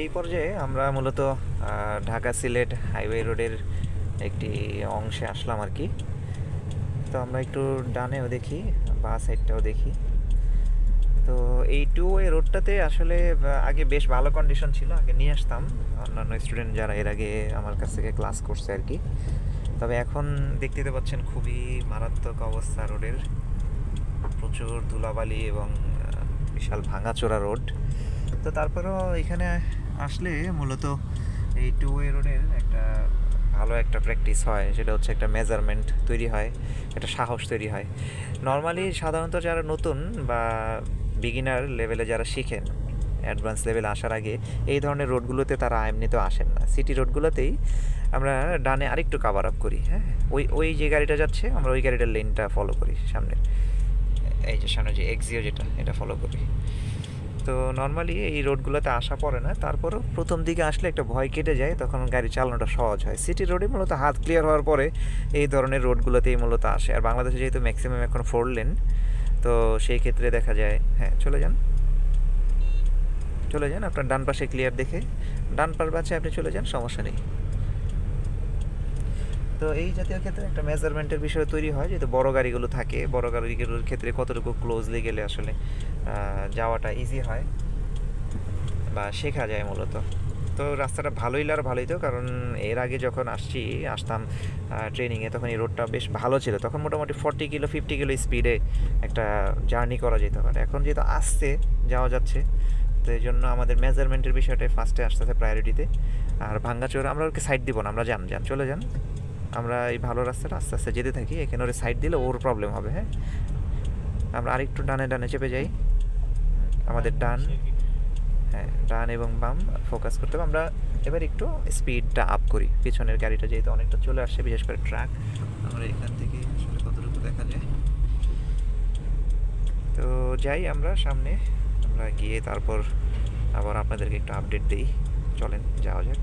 এই পর্যায়ে আমরা মূলত ঢাকা সিলেট হাইওয়ে রোডের একটি অংশে আসলাম আর কি। তো আমরা একটু ডানেও দেখি, বা সাইডটাও দেখি। তো এই টু ওয়ে রোডটাতে আসলে আগে বেশ ভালো কন্ডিশন ছিল, আগে নিয়ে আসতাম অন্যান্য স্টুডেন্ট যারা এর আগে আমার কাছ থেকে ক্লাস করছে আর কি। তবে এখন দেখতে পাচ্ছেন খুবই মারাত্মক অবস্থা রোডের, প্রচুর ধুলাবালি এবং বিশাল ভাঙাচোরা রোড। তো তারপরেও এখানে আসলে মূলত এই টু ওয়ে রোডের একটা ভালো একটা প্র্যাকটিস হয়, সেটা হচ্ছে একটা মেজারমেন্ট তৈরি হয়, একটা সাহস তৈরি হয়। নর্মালি সাধারণত যারা নতুন বা বিগিনার লেভেলে যারা শিখেন, অ্যাডভান্স লেভেলে আসার আগে এই ধরনের রোডগুলোতে তারা এমনিতেও আসেন না। সিটি রোডগুলোতেই আমরা ডানে আরেকটু কাভার আপ করি, হ্যাঁ, ওই ওই যে গাড়িটা যাচ্ছে আমরা ওই গাড়িটার লেনটা ফলো করি, সামনে এই যে সামনে যে এক্সিও যেটা, এটা ফলো করি। তো নর্মালি এই রোডগুলোতে আসা পড়ে না, তারপরও প্রথম দিকে আসলে একটা ভয় কেটে যায়, তখন গাড়ি চালানোটা সহজ হয়। সিটি রোডে মূলত হাত ক্লিয়ার হওয়ার পরে এই ধরনের রোডগুলোতেই মূলত আসে। আর বাংলাদেশে যেহেতু ম্যাক্সিমাম এখন 4 লেন, তো সেই ক্ষেত্রে দেখা যায়, হ্যাঁ চলে যান চলে যান, আপনার ডান পাশে ক্লিয়ার দেখে ডান পাশ বাঁচে আপনি চলে যান, সমস্যা নেই। তো এই জাতীয় ক্ষেত্রে একটা মেজারমেন্টের বিষয় তৈরি হয়, যেহেতু বড় গাড়িগুলো থাকে, বড় গাড়িগুলোর ক্ষেত্রে কতটুকু ক্লোজলি গেলে আসলে যাওয়াটা ইজি হয় বা শেখা যায় মূলত। তো রাস্তাটা ভালোই ভালোই, তো কারণ এর আগে যখন আসতাম ট্রেনিংয়ে, তখন এই রোডটা বেশ ভালো ছিল, তখন মোটামুটি 40 কিলো 50 কিলো স্পিডে একটা জার্নি করা যেতে পারে। এখন যেহেতু আস্তে যাওয়া যাচ্ছে, তো এই জন্য আমাদের মেজারমেন্টের বিষয়টাই ফার্স্টে আসতেছে প্রায়োরিটিতে। আর ভাঙ্গাচোরা আমরা ওকে সাইড দিব না, আমরা যান চলে যান, আমরা এই ভালো রাস্তাটা আস্তে আস্তে যেতে থাকি। এখানে ওর সাইড দিলে ওর প্রবলেম হবে। হ্যাঁ, আমরা আরেকটু ডানে চেপে যাই, আমাদের ডান, হ্যাঁ ডান এবং বাম ফোকাস করতে হবে। আমরা এবার একটু স্পিডটা আপ করি, পিছনের গাড়িটা যেহেতু অনেকটা চলে আসছে, বিশেষ করে ট্রাক, আমরা এখান থেকে আসলে কতটুকু দেখা যায়। তো যাই আমরা সামনে, আমরা গিয়ে তারপর আবার আপনাদেরকে একটু আপডেট দিই। চলেন যাওয়া যাক।